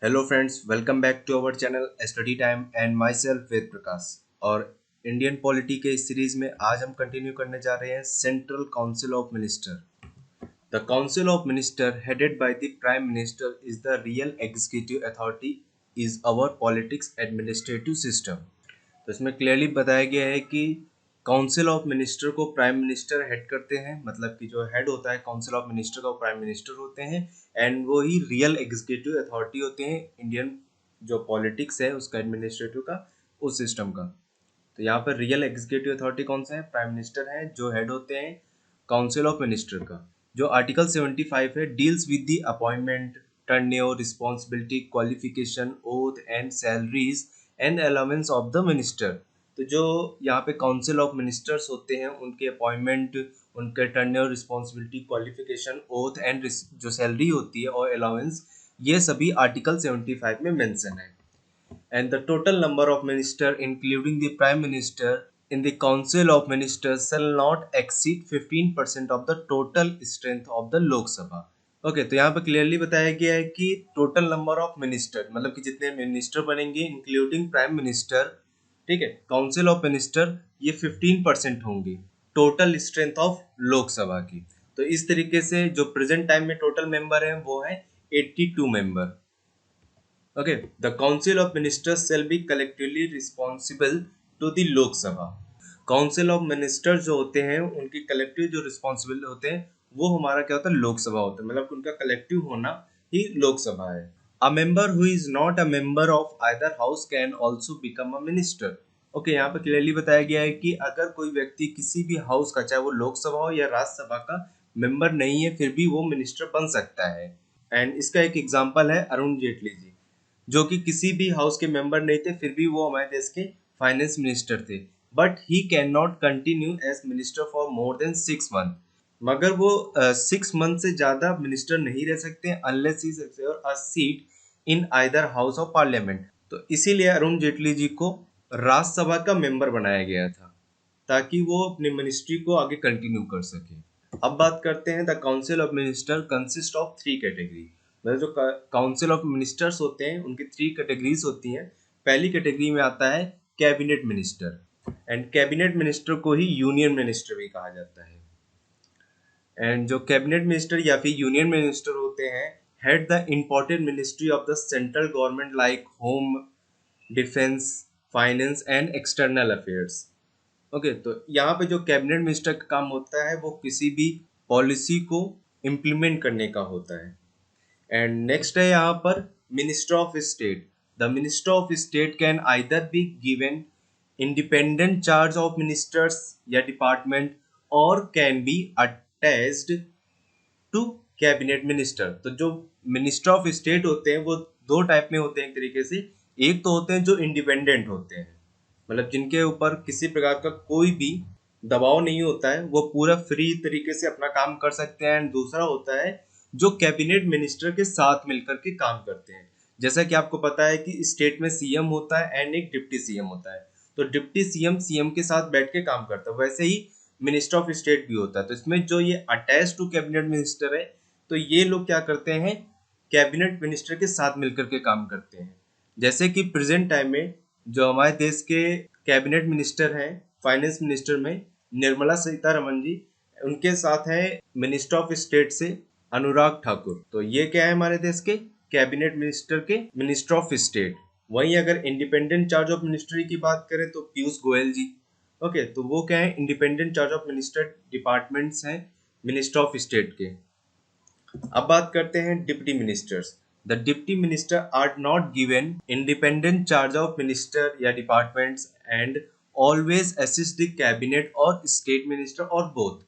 Hello friends, welcome back to our channel study time and myself Ved Prakash. और Indian polity के इस series में आज हम कंटिन्यू करने जा रहे हैं central council of minister. The council of minister headed by the prime minister is the real executive authority is our politics administrative system. तो इसमें क्लियरली बताया गया है कि काउंसिल ऑफ मिनिस्टर को प्राइम मिनिस्टर हेड करते हैं, मतलब कि जो हेड होता है काउंसिल ऑफ मिनिस्टर का वो प्राइम मिनिस्टर होते हैं एंड वो ही रियल एग्जीक्यूटिव अथॉरिटी होते हैं इंडियन जो पॉलिटिक्स है उसका, एडमिनिस्ट्रेटिव का, उस सिस्टम का। तो यहाँ पर रियल एग्जीक्यूटिव अथॉरिटी कौन सा है? प्राइम मिनिस्टर है, जो हेड होते हैं काउंसिल ऑफ मिनिस्टर का। जो आर्टिकल 75 है, deals with the appointment, tenure, responsibility, qualification, oath and salaries and allowance of the minister. तो जो यहाँ पे काउंसिल ऑफ मिनिस्टर्स होते हैं उनके अपॉइंटमेंट, उनके tenure, responsibility, qualification, oath and जो सैलरी होती है और अलाउंस, ये सभी आर्टिकल 75 में मेंशन है। And the total number of ministers, including the prime minister, in the council of ministers shall not exceed 15% of the total strength of the Lok Sabha। Okay, तो यहाँ पे क्लियरली बताया गया है कि टोटल नंबर ऑफ मिनिस्टर, मतलब कि जितने मिनिस्टर बनेंगे इंक्लूडिंग प्राइम मिनिस्टर, ठीक है, काउंसिल ऑफ मिनिस्टर, ये 15% होंगे टोटल स्ट्रेंथ ऑफ लोकसभा की। तो इस तरीके से जो प्रेजेंट टाइम में टोटल मेंबर है वो है 82 member. Okay, the Council of Ministers shall be collectively responsible to the लोक सभा। काउंसिल ऑफ मिनिस्टर्स जो होते हैं उनकी कलेक्टिव जो रिस्पॉन्सिबल होते हैं वो हमारा क्या होता है? लोकसभा होता है, मतलब उनका कलेक्टिव होना ही लोकसभा है। A member who is not a member of either house can also become a minister. Okay, यहाँ पे क्लियरली बताया गया है कि अगर कोई व्यक्ति किसी भी हाउस का, चाहे वो लोकसभा हो या राज्यसभा का, मेंबर नहीं है, फिर भी वो मिनिस्टर बन सकता है। एंड इसका एक एग्जाम्पल है अरुण जेटली जी, जो कि किसी भी हाउस के मेंबर नहीं थे, फिर भी वो हमारे देश के फाइनेंस मिनिस्टर थे। But he can not continue as minister for more than 6 month. मगर वो 6 मंथ से ज्यादा मिनिस्टर नहीं रह सकते unless he secure a seat in either house of parliament. तो इसीलिए अरुण जेटली जी को राज्यसभा का मेंबर बनाया गया था, ताकि वो अपनी मिनिस्ट्री को आगे कंटिन्यू कर सके। अब बात करते हैं, the council of minister consist of 3 category. मतलब जो काउंसिल ऑफ मिनिस्टर्स होते हैं उनकी 3 कैटेगरीज होती हैं। पहली कैटेगरी में आता है cabinet minister, and cabinet minister को ही यूनियन मिनिस्टर भी कहा जाता है। एंड जो कैबिनेट मिनिस्टर या फिर यूनियन मिनिस्टर होते हैं head the important ministry of the central government like home, defence, finance and external affairs. Okay, तो यहाँ पे जो कैबिनेट मिनिस्टर का काम होता है वो किसी भी पॉलिसी को इम्प्लीमेंट करने का होता है। एंड नेक्स्ट है यहाँ पर minister of state. The minister of state can either be given independent charge of ministers या डिपार्टमेंट और can be attached to cabinet minister. तो जो मिनिस्टर ऑफ स्टेट होते हैं वो दो टाइप में होते हैं एक तरीके से। एक तो होते हैं जो इंडिपेंडेंट होते हैं, मतलब जिनके ऊपर किसी प्रकार का कोई भी दबाव नहीं होता है, वो पूरा फ्री तरीके से अपना काम कर सकते हैं। एंड दूसरा होता है जो कैबिनेट मिनिस्टर के साथ मिलकर के काम करते हैं। जैसा कि आपको पता है कि स्टेट में सीएम होता है एंड एक डिप्टी सीएम होता है। तो डिप्टी सीएम सीएम के साथ बैठ के काम करता है, वैसे ही मिनिस्टर ऑफ स्टेट भी होता है। तो इसमें जो ये अटैच टू कैबिनेट मिनिस्टर है, तो ये लोग क्या करते हैं? कैबिनेट मिनिस्टर के साथ मिलकर के काम करते हैं। जैसे कि प्रेजेंट टाइम में जो हमारे देश के कैबिनेट मिनिस्टर हैं, फाइनेंस मिनिस्टर में निर्मला सीतारमण जी, उनके साथ है मिनिस्टर ऑफ स्टेट से अनुराग ठाकुर। तो ये क्या है? हमारे देश के कैबिनेट मिनिस्टर के मिनिस्टर ऑफ स्टेट। वहीं अगर इंडिपेंडेंट चार्ज ऑफ मिनिस्ट्री की बात करें तो पीयूष गोयल जी। ओके, तो वो क्या है? Independent charge of minister departments हैं मिनिस्टर ऑफ स्टेट के। अब बात करते हैं deputy ministers. The deputy minister are not given independent charge of minister या departments and always assist the cabinet और स्टेट मिनिस्टर और बोथ।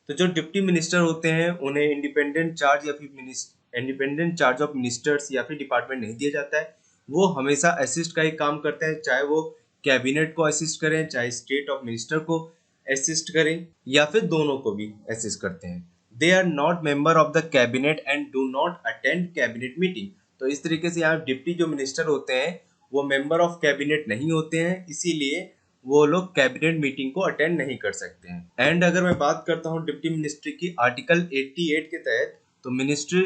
तो जो डिप्टी मिनिस्टर होते हैं उन्हें इंडिपेंडेंट चार्ज या फिर इंडिपेंडेंट चार्ज ऑफ मिनिस्टर्स या फिर डिपार्टमेंट नहीं दिया जाता है। वो हमेशा असिस्ट का ही काम करते हैं, चाहे वो कैबिनेट को असिस्ट करें, चाहे स्टेट ऑफ मिनिस्टर को असिस्ट करें, या फिर दोनों को भी असिस्ट करते हैं। They are not member of the cabinet and do not attend cabinet meeting. तो इस तरीके से यहाँ डिप्टी जो मिनिस्टर होते हैं वो मेंबर ऑफ कैबिनेट नहीं होते हैं, इसीलिए वो लोग कैबिनेट मीटिंग को अटेंड नहीं कर सकते हैं। एंड अगर मैं बात करता हूँ डिप्टी मिनिस्ट्री की आर्टिकल 88 के तहत, तो ministry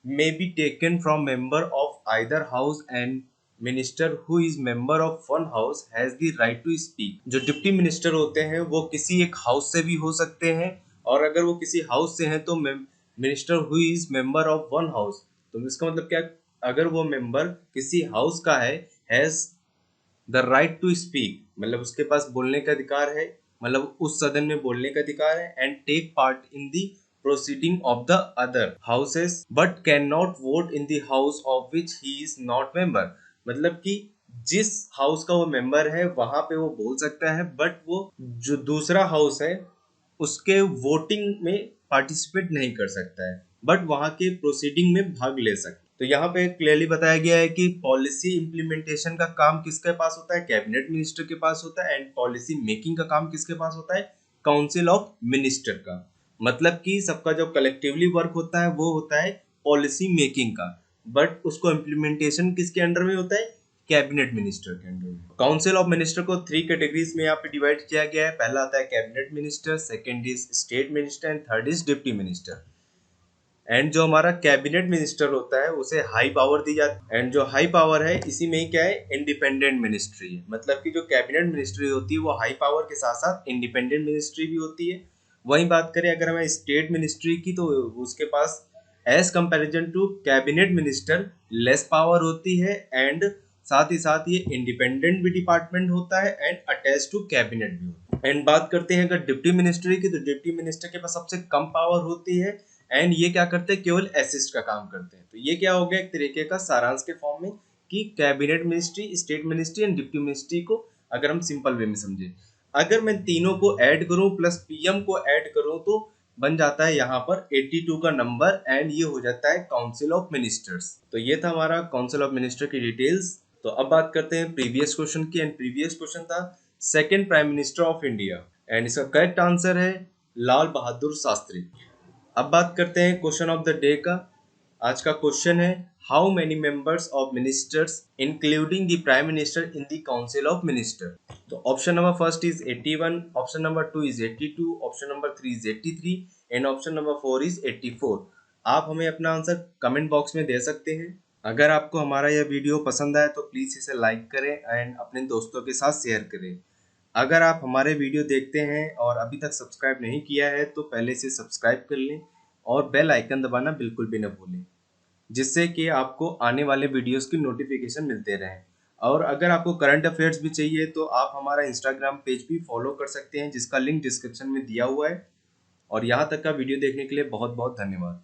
may be taken from member of either house and minister who is member of one house has the right to speak। जो डिप्टी मिनिस्टर होते हैं वो किसी एक हाउस से भी हो सकते हैं, और अगर वो किसी हाउस से हैं तो minister who is member of one house, तो इसका मतलब क्या, अगर वो मेंबर किसी हाउस का है, has the right to speak, मतलब उसके पास बोलने का अधिकार है, मतलब उस सदन में बोलने का अधिकार है, and take part in the proceeding of the other houses but can not vote in the house of which he is not member. मतलब कि जिस हाउस का वो मेंबर है वहां पे वो बोल सकता है, बट वो जो दूसरा हाउस है उसके वोटिंग में पार्टिसिपेट नहीं कर सकता है, बट वहां के प्रोसीडिंग में भाग ले सकता है। तो यहाँ पे क्लियरली बताया गया है कि पॉलिसी इम्प्लीमेंटेशन का काम किसके पास होता है, कैबिनेट मिनिस्टर के पास होता है, एंड पॉलिसी मेकिंग का काम किसके पास होता है, काउंसिल ऑफ मिनिस्टर का। मतलब कि सबका जो कलेक्टिवली वर्क होता है वो होता है पॉलिसी मेकिंग का, बट उसको इम्प्लीमेंटेशन किसके अंडर में होता है, कैबिनेट मिनिस्टर के अंडर में। काउंसिल ऑफ मिनिस्टर को 3 कैटेगरीज में यहाँ पे डिवाइड किया गया है। पहला आता है cabinet minister, second is state minister, and third is deputy minister. And जो हमारा कैबिनेट मिनिस्टर होता है उसे हाई पावर दी जाती है, एंड जो हाई पावर है इसी में ही क्या है, इंडिपेंडेंट मिनिस्ट्री है। मतलब कि जो कैबिनेट मिनिस्ट्री होती है वो हाई पावर के साथ साथ इंडिपेंडेंट मिनिस्ट्री भी होती है। वहीं बात करें अगर हमें स्टेट मिनिस्ट्री की, तो उसके पास as comparison to cabinet minister less power होती है, एंड साथ ही साथ ये इंडिपेंडेंट भी डिपार्टमेंट होता है एंड अटैच टू कैबिनेट भी होता है। एंड बात करते हैं अगर डिप्टी मिनिस्ट्री की, तो डिप्टी मिनिस्टर के पास सबसे कम पावर होती है, एंड ये क्या करते हैं, केवल असिस्ट का काम करते हैं। तो ये क्या हो गया एक तरीके का सारांश के फॉर्म में कि cabinet ministry, state ministry and deputy ministry को अगर हम सिंपल वे में समझे, अगर मैं तीनों को ऐड करूं प्लस पीएम को ऐड करूं तो बन जाता है यहाँ पर 82 का नंबर, एंड ये हो जाता है काउंसिल ऑफ मिनिस्टर्स। तो ये था हमारा काउंसिल ऑफ मिनिस्टर की डिटेल्स। तो अब बात करते हैं प्रीवियस क्वेश्चन की, एंड प्रीवियस क्वेश्चन था second prime minister of India, and इसका करेक्ट आंसर है लाल बहादुर शास्त्री। अब बात करते हैं क्वेश्चन ऑफ द डे का। आज का क्वेश्चन है how many members of ministers including the prime minister in the council of minister. तो option number first is 81, option number 2 is 82, option number 3 is 83, and option number 4 is 84। आप हमें अपना answer comment box में दे सकते हैं। अगर आपको हमारा यह वीडियो पसंद आए तो प्लीज़ इसे लाइक करें एंड अपने दोस्तों के साथ शेयर करें। अगर आप हमारे वीडियो देखते हैं और अभी तक सब्सक्राइब नहीं किया है तो पहले से सब्सक्राइब कर लें और बेल आइकन दबाना बिल्कुल भी न भूलें, जिससे कि आपको आने वाले वीडियोस की नोटिफिकेशन मिलते रहें। और अगर आपको करंट अफेयर्स भी चाहिए तो आप हमारा इंस्टाग्राम पेज भी फॉलो कर सकते हैं, जिसका लिंक डिस्क्रिप्शन में दिया हुआ है। और यहाँ तक का वीडियो देखने के लिए बहुत बहुत धन्यवाद।